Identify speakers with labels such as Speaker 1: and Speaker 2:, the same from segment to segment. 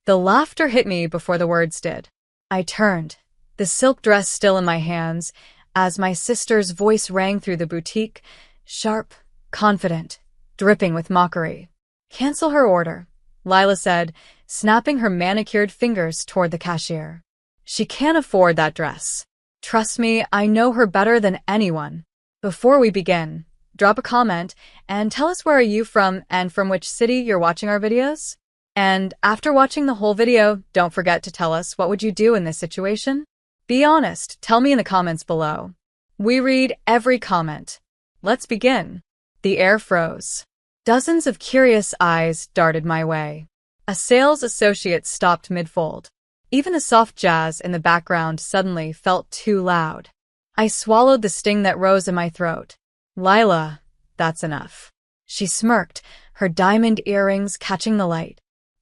Speaker 1: The laughter hit me before the words did. I turned, the silk dress still in my hands, as my sister's voice rang through the boutique, sharp, confident, dripping with mockery. "Cancel her order," Lila said, snapping her manicured fingers toward the cashier. "She can't afford that dress. Trust me, I know her better than anyone." Before we begin, drop a comment and tell us where are you from and from which city you're watching our videos. And after watching the whole video, don't forget to tell us what would you do in this situation? Be honest, tell me in the comments below. We read every comment. Let's begin. The air froze. Dozens of curious eyes darted my way. A sales associate stopped mid-fold. Even the soft jazz in the background suddenly felt too loud. I swallowed the sting that rose in my throat. "Lila, that's enough." She smirked, her diamond earrings catching the light.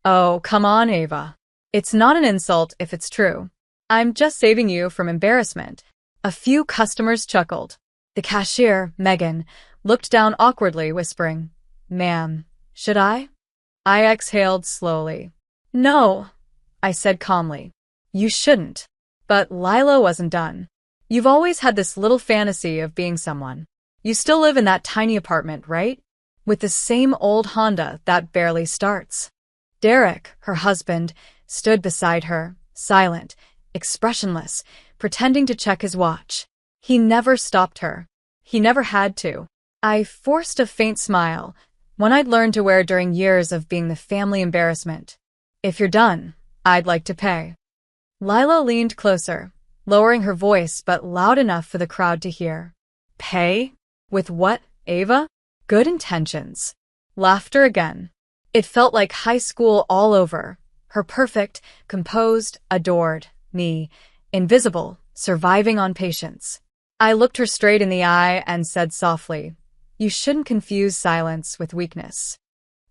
Speaker 1: "Oh, come on, Ava. It's not an insult if it's true. I'm just saving you from embarrassment." A few customers chuckled. The cashier, Megan, looked down awkwardly, whispering, "Ma'am, should I?" I exhaled slowly. "No," I said calmly. "You shouldn't." But Lila wasn't done. "You've always had this little fantasy of being someone. You still live in that tiny apartment, right? With the same old Honda that barely starts." Derek, her husband, stood beside her, silent, expressionless, pretending to check his watch. He never stopped her. He never had to. I forced a faint smile, one I'd learned to wear during years of being the family embarrassment. "If you're done, I'd like to pay." Lila leaned closer, lowering her voice but loud enough for the crowd to hear. "Pay? With what, Ava?" "Good intentions." Laughter again. It felt like high school all over. Her perfect, composed, adored me, invisible, surviving on patience. I looked her straight in the eye and said softly, "You shouldn't confuse silence with weakness."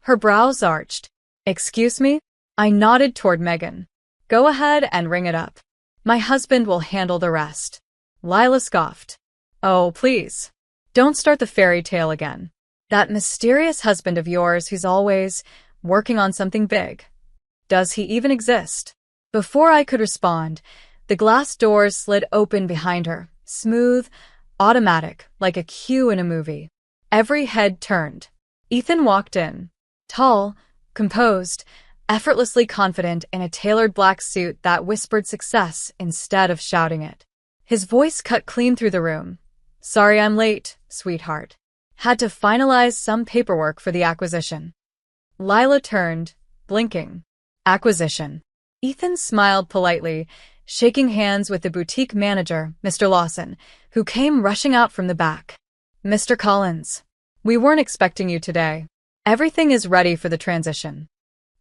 Speaker 1: Her brows arched. "Excuse me?" I nodded toward Megan. "Go ahead and ring it up. My husband will handle the rest." Lila scoffed. "Oh, please. Don't start the fairy tale again. That mysterious husband of yours who's always working on something big. Does he even exist?" Before I could respond, the glass doors slid open behind her, smooth, automatic, like a cue in a movie. Every head turned. Ethan walked in. Tall, composed, effortlessly confident in a tailored black suit that whispered success instead of shouting it. His voice cut clean through the room. "Sorry I'm late, sweetheart. Had to finalize some paperwork for the acquisition." Lila turned, blinking. "Acquisition." Ethan smiled politely, shaking hands with the boutique manager, Mr. Lawson, who came rushing out from the back. "Mr. Collins, we weren't expecting you today. Everything is ready for the transition."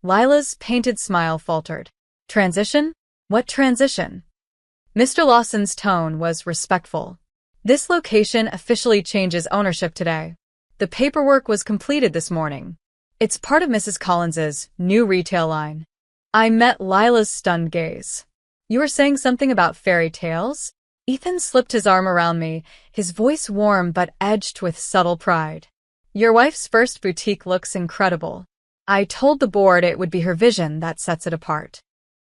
Speaker 1: Lila's painted smile faltered. "Transition? What transition?" Mr. Lawson's tone was respectful. "This location officially changes ownership today. The paperwork was completed this morning. It's part of Mrs. Collins's new retail line." I met Lila's stunned gaze. "You were saying something about fairy tales?" Ethan slipped his arm around me, his voice warm but edged with subtle pride. "Your wife's first boutique looks incredible. I told the board it would be her vision that sets it apart."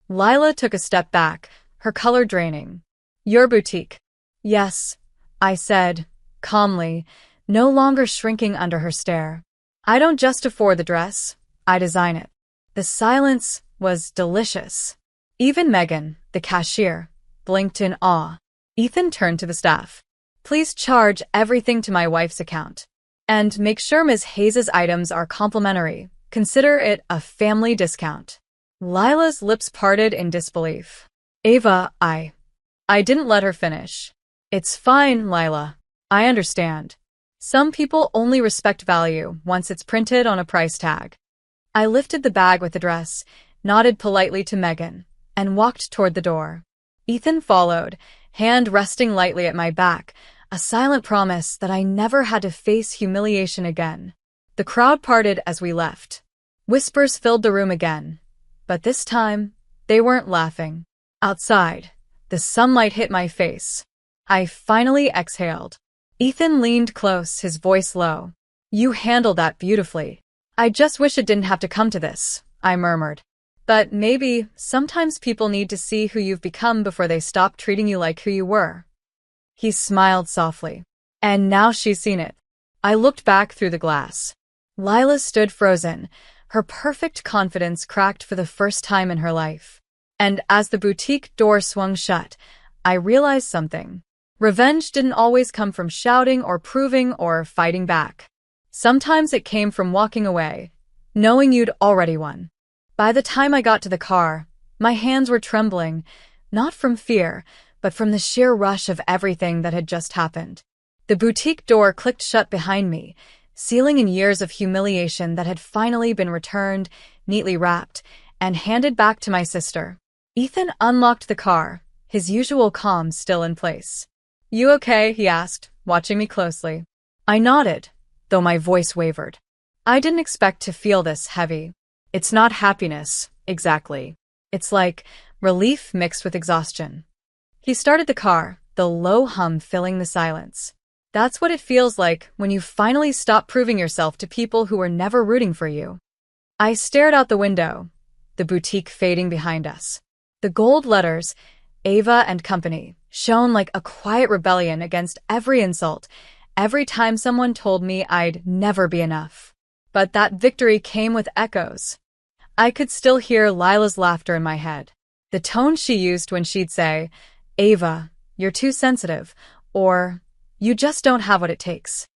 Speaker 1: Lila took a step back, her color draining. "Your boutique?" "Yes," I said, calmly, no longer shrinking under her stare. "I don't just afford the dress, I design it." The silence was delicious. Even Megan, the cashier, blinked in awe. Ethan turned to the staff. "Please charge everything to my wife's account. And make sure Ms. Hayes' items are complimentary. Consider it a family discount." Lila's lips parted in disbelief. "Ava, I didn't let her finish." "It's fine, Lila. I understand. Some people only respect value once it's printed on a price tag." I lifted the bag with the dress, nodded politely to Megan, and walked toward the door. Ethan followed, hand resting lightly at my back, a silent promise that I never had to face humiliation again. The crowd parted as we left. Whispers filled the room again, but this time, they weren't laughing. Outside, the sunlight hit my face. I finally exhaled. Ethan leaned close, his voice low. "You handled that beautifully. I just wish it didn't have to come to this," I murmured. But maybe sometimes people need to see who you've become before they stop treating you like who you were. He smiled softly. And now she's seen it. I looked back through the glass. Lila stood frozen, her perfect confidence cracked for the first time in her life. And as the boutique door swung shut, I realized something. Revenge didn't always come from shouting or proving or fighting back. Sometimes it came from walking away, knowing you'd already won. By the time I got to the car, my hands were trembling, not from fear, but from the sheer rush of everything that had just happened. The boutique door clicked shut behind me, sealing in years of humiliation that had finally been returned, neatly wrapped, and handed back to my sister. Ethan unlocked the car, his usual calm still in place. "You okay?" he asked, watching me closely. I nodded, though my voice wavered. I didn't expect to feel this heavy. It's not happiness, exactly. It's like relief mixed with exhaustion. He started the car, the low hum filling the silence. That's what it feels like when you finally stop proving yourself to people who were never rooting for you. I stared out the window, the boutique fading behind us. The gold letters, Ava and Company, shone like a quiet rebellion against every insult, every time someone told me I'd never be enough. But that victory came with echoes. I could still hear Lila's laughter in my head. The tone she used when she'd say, "Ava, you're too sensitive," or "You just don't have what it takes."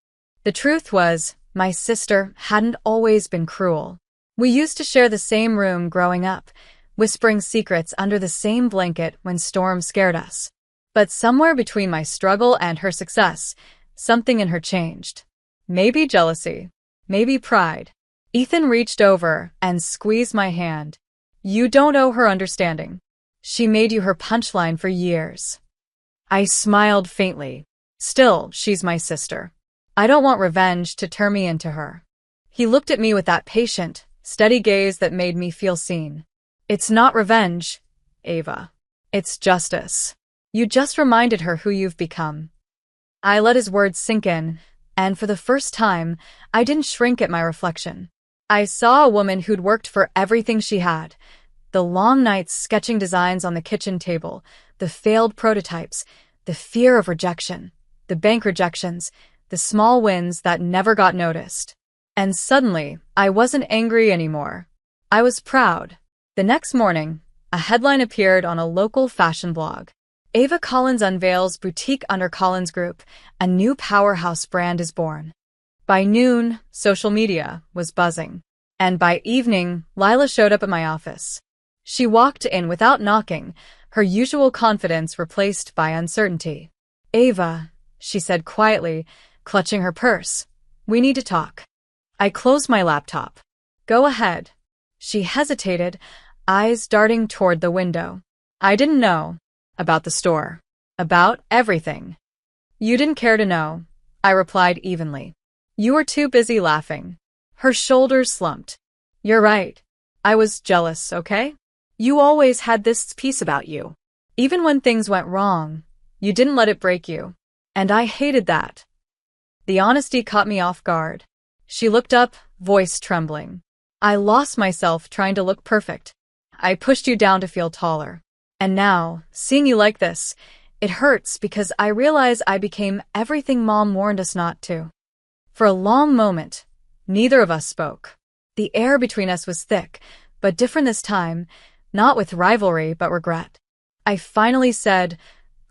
Speaker 1: The truth was, my sister hadn't always been cruel. We used to share the same room growing up, whispering secrets under the same blanket when storms scared us. But somewhere between my struggle and her success, something in her changed. Maybe jealousy, maybe pride. Ethan reached over and squeezed my hand. "You don't owe her understanding. She made you her punchline for years." I smiled faintly. Still, she's my sister. I don't want revenge to turn me into her. He looked at me with that patient, steady gaze that made me feel seen. "It's not revenge, Ava. It's justice. You just reminded her who you've become." I let his words sink in, and for the first time, I didn't shrink at my reflection. I saw a woman who'd worked for everything she had. The long nights sketching designs on the kitchen table, the failed prototypes, the fear of rejection, the bank rejections, the small wins that never got noticed. And suddenly, I wasn't angry anymore. I was proud. The next morning, a headline appeared on a local fashion blog. "Ava Collins unveils boutique under Collins Group. A new powerhouse brand is born." By noon, social media was buzzing. And by evening, Lila showed up at my office. She walked in without knocking, her usual confidence replaced by uncertainty. "Ava," she said quietly, clutching her purse, "we need to talk." I closed my laptop. "Go ahead." She hesitated, eyes darting toward the window. "I didn't know." "About the store." "About everything." "You didn't care to know," I replied evenly. "You were too busy laughing." Her shoulders slumped. "You're right. I was jealous, okay? You always had this piece about you. Even when things went wrong, you didn't let it break you. And I hated that." The honesty caught me off guard. She looked up, voice trembling. "I lost myself trying to look perfect. I pushed you down to feel taller. And now, seeing you like this, it hurts because I realize I became everything Mom warned us not to." For a long moment, neither of us spoke. The air between us was thick, but different this time, not with rivalry but regret. I finally said,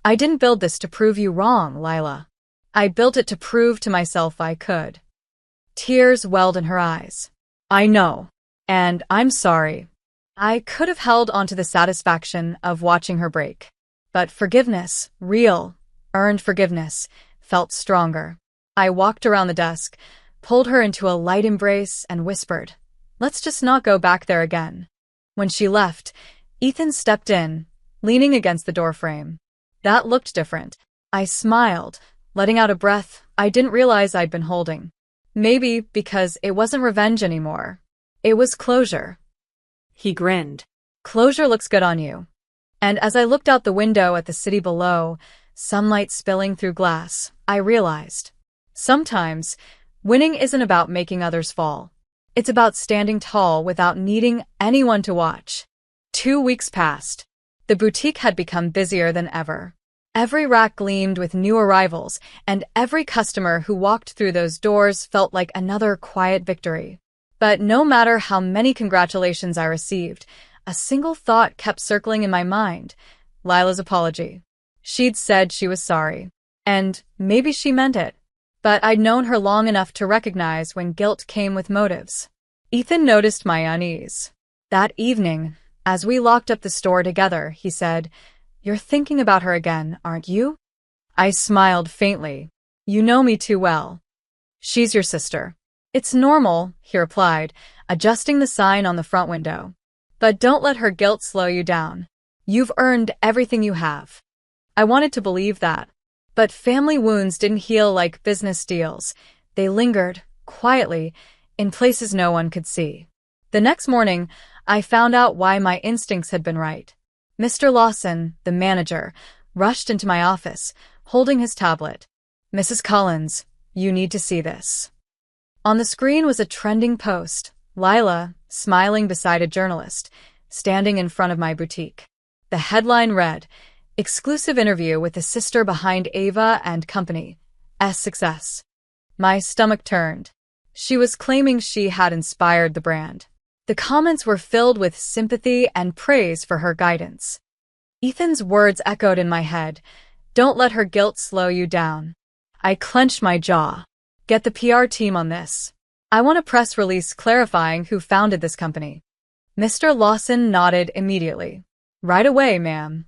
Speaker 1: "I didn't build this to prove you wrong, Lila. I built it to prove to myself I could." Tears welled in her eyes. "I know. And I'm sorry." I could have held onto the satisfaction of watching her break. But forgiveness, real, earned forgiveness, felt stronger. I walked around the desk, pulled her into a light embrace, and whispered, "Let's just not go back there again." When she left, Ethan stepped in, leaning against the doorframe. That looked different. I smiled, letting out a breath I didn't realize I'd been holding. Maybe because it wasn't revenge anymore. It was closure. He grinned. "Closure looks good on you." And as I looked out the window at the city below, sunlight spilling through glass, I realized, sometimes, winning isn't about making others fall. It's about standing tall without needing anyone to watch. 2 weeks passed. The boutique had become busier than ever. Every rack gleamed with new arrivals, and every customer who walked through those doors felt like another quiet victory. But no matter how many congratulations I received, a single thought kept circling in my mind: Lila's apology. She'd said she was sorry. And maybe she meant it. But I'd known her long enough to recognize when guilt came with motives. Ethan noticed my unease. That evening, as we locked up the store together, he said, "You're thinking about her again, aren't you?" I smiled faintly. "You know me too well." "She's your sister." "It's normal," he replied, adjusting the sign on the front window. "But don't let her guilt slow you down. You've earned everything you have." I wanted to believe that. But family wounds didn't heal like business deals. They lingered, quietly, in places no one could see. The next morning, I found out why my instincts had been right. Mr. Lawson, the manager, rushed into my office, holding his tablet. "Mrs. Collins, you need to see this." On the screen was a trending post: Lila, smiling beside a journalist, standing in front of my boutique. The headline read, "Exclusive interview with the sister behind Ava and Company's success." My stomach turned. She was claiming she had inspired the brand. The comments were filled with sympathy and praise for her guidance. Ethan's words echoed in my head: "Don't let her guilt slow you down." I clenched my jaw. "Get the PR team on this. I want a press release clarifying who founded this company." Mr. Lawson nodded immediately. "Right away, ma'am."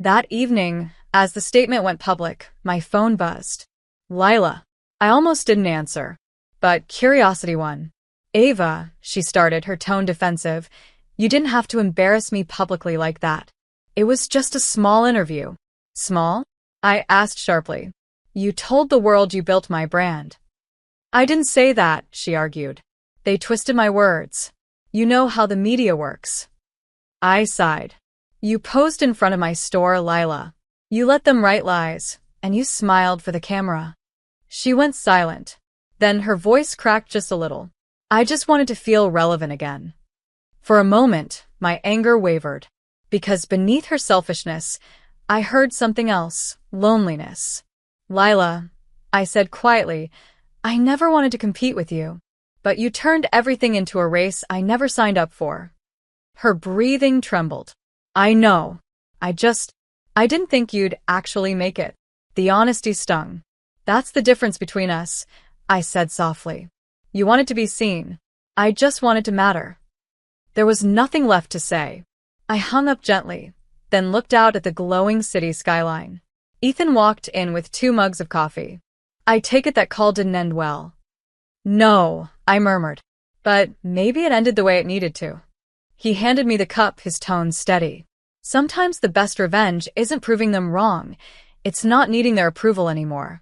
Speaker 1: That evening, as the statement went public, my phone buzzed. "Lila." I almost didn't answer, but curiosity won. "Ava," she started, her tone defensive, "you didn't have to embarrass me publicly like that. It was just a small interview." "Small?" I asked sharply. "You told the world you built my brand." "I didn't say that," she argued. "They twisted my words. You know how the media works." I sighed. "You posed in front of my store, Lila. You let them write lies, and you smiled for the camera." She went silent. Then her voice cracked just a little. "I just wanted to feel relevant again." For a moment, my anger wavered. Because beneath her selfishness, I heard something else: loneliness. "Lila," I said quietly, "I never wanted to compete with you. But you turned everything into a race I never signed up for." Her breathing trembled. "I know. I didn't think you'd actually make it." The honesty stung. "That's the difference between us," I said softly. "You wanted to be seen. I just wanted to matter." There was nothing left to say. I hung up gently, then looked out at the glowing city skyline. Ethan walked in with 2 mugs of coffee. "I take it that call didn't end well." "No," I murmured. "But maybe it ended the way it needed to." He handed me the cup, his tone steady. "Sometimes the best revenge isn't proving them wrong. It's not needing their approval anymore."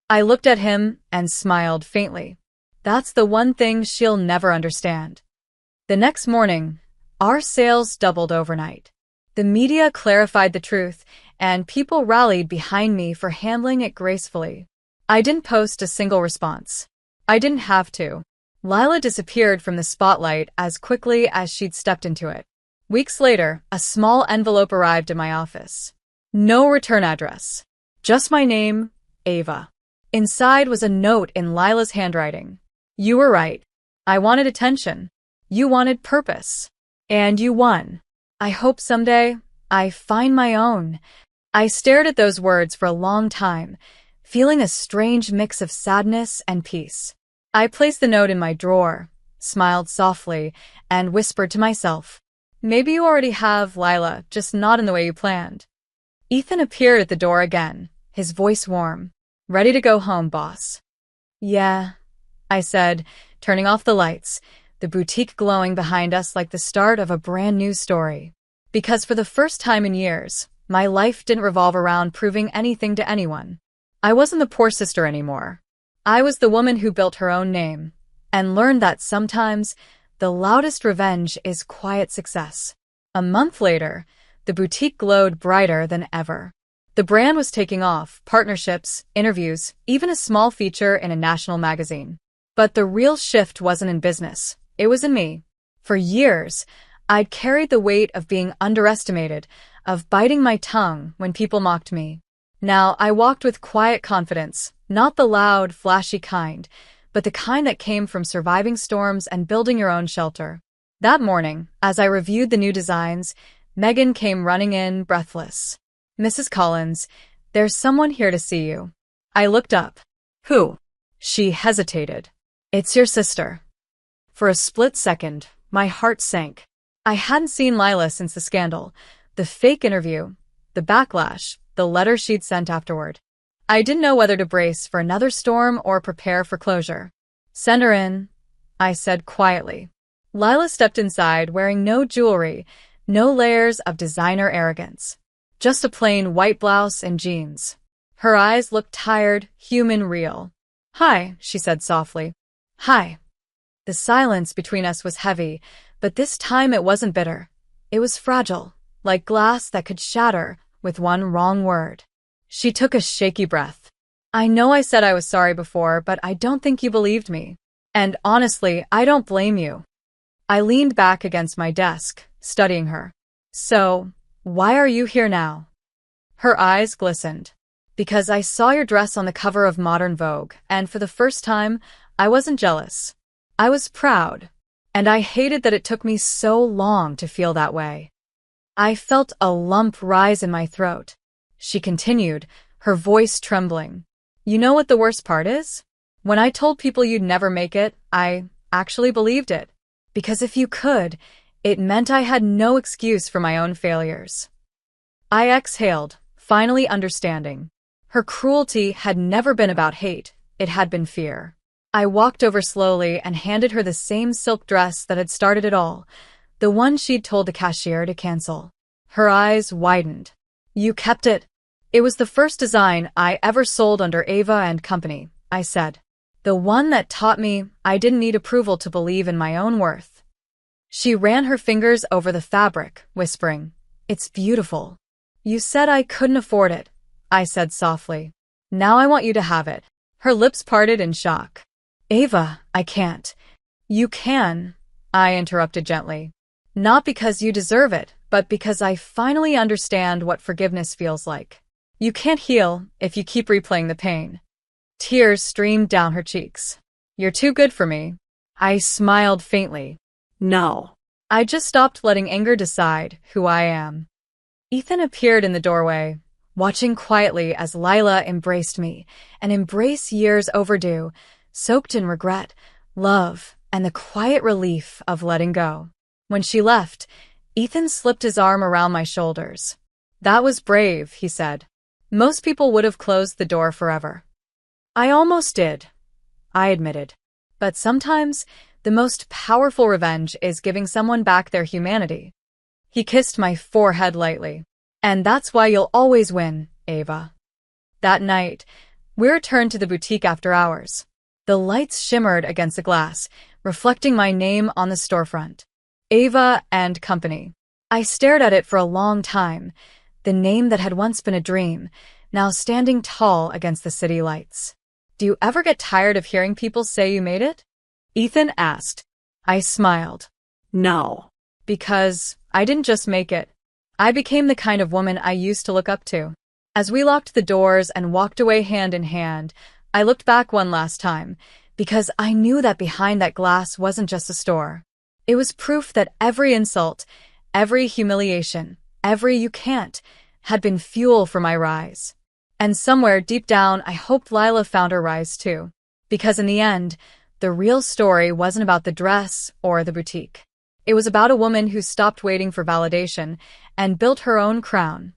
Speaker 1: I looked at him and smiled faintly. That's the one thing she'll never understand. The next morning, our sales doubled overnight. The media clarified the truth, and people rallied behind me for handling it gracefully. I didn't post a single response. I didn't have to. Lila disappeared from the spotlight as quickly as she'd stepped into it. Weeks later, a small envelope arrived at my office. No return address. Just my name, Ava. Inside was a note in Lila's handwriting. "You were right. I wanted attention. You wanted purpose. And you won. I hope someday I find my own." I stared at those words for a long time, feeling a strange mix of sadness and peace. I placed the note in my drawer, smiled softly, and whispered to myself, "Maybe you already have, Lila, just not in the way you planned." Ethan appeared at the door again, his voice warm. "Ready to go home, boss?" "Yeah," I said, turning off the lights, the boutique glowing behind us like the start of a brand new story. Because for the first time in years, my life didn't revolve around proving anything to anyone. I wasn't the poor sister anymore. I was the woman who built her own name, and learned that sometimes the loudest revenge is quiet success. A month later, the boutique glowed brighter than ever. The brand was taking off: partnerships, interviews, even a small feature in a national magazine. But the real shift wasn't in business. It was in me. For years, I'd carried the weight of being underestimated, of biting my tongue when people mocked me. Now I walked with quiet confidence, not the loud, flashy kind, but the kind that came from surviving storms and building your own shelter. That morning, as I reviewed the new designs, Megan came running in, breathless. "Mrs. Collins, there's someone here to see you." I looked up. "Who?" She hesitated. "It's your sister." For a split second, my heart sank. I hadn't seen Lila since the scandal, the fake interview, the backlash, the letter she'd sent afterward. I didn't know whether to brace for another storm or prepare for closure. "Send her in," I said quietly. Lila stepped inside wearing no jewelry, no layers of designer arrogance. Just a plain white blouse and jeans. Her eyes looked tired, human, real. "Hi," she said softly. "Hi." The silence between us was heavy, but this time it wasn't bitter. It was fragile, like glass that could shatter with one wrong word. She took a shaky breath. "I know I said I was sorry before, but I don't think you believed me. And honestly, I don't blame you." I leaned back against my desk, studying her. "So, why are you here now?" Her eyes glistened. "Because I saw your dress on the cover of Modern Vogue, and for the first time, I wasn't jealous. I was proud, and I hated that it took me so long to feel that way." I felt a lump rise in my throat. She continued, her voice trembling. "You know what the worst part is? When I told people you'd never make it, I actually believed it. Because if you could, it meant I had no excuse for my own failures." I exhaled, finally understanding. Her cruelty had never been about hate, it had been fear. I walked over slowly and handed her the same silk dress that had started it all, the one she'd told the cashier to cancel. Her eyes widened. "You kept it." "It was the first design I ever sold under Ava and Company," I said. "The one that taught me I didn't need approval to believe in my own worth." She ran her fingers over the fabric, whispering, "It's beautiful." "You said I couldn't afford it," I said softly. "Now I want you to have it." Her lips parted in shock. "Ava, I can't." "You can," I interrupted gently. "Not because you deserve it, but because I finally understand what forgiveness feels like. You can't heal if you keep replaying the pain." Tears streamed down her cheeks. "You're too good for me." I smiled faintly. "No. I just stopped letting anger decide who I am." Ethan appeared in the doorway, watching quietly as Lila embraced me, an embrace years overdue, soaked in regret, love, and the quiet relief of letting go. When she left, Ethan slipped his arm around my shoulders. "That was brave," he said. "Most people would have closed the door forever." "I almost did," I admitted. "But sometimes, the most powerful revenge is giving someone back their humanity." He kissed my forehead lightly. "And that's why you'll always win, Ava." That night, we returned to the boutique after hours. The lights shimmered against the glass, reflecting my name on the storefront. Ava and Company. I stared at it for a long time, the name that had once been a dream, now standing tall against the city lights. "Do you ever get tired of hearing people say you made it?" Ethan asked. I smiled. "No." "Because I didn't just make it. I became the kind of woman I used to look up to." As we locked the doors and walked away hand in hand, I looked back one last time, because I knew that behind that glass wasn't just a store. It was proof that every insult, every humiliation, every "you can't," had been fuel for my rise. And somewhere deep down, I hoped Lila found her rise too. Because in the end, the real story wasn't about the dress or the boutique. It was about a woman who stopped waiting for validation and built her own crown.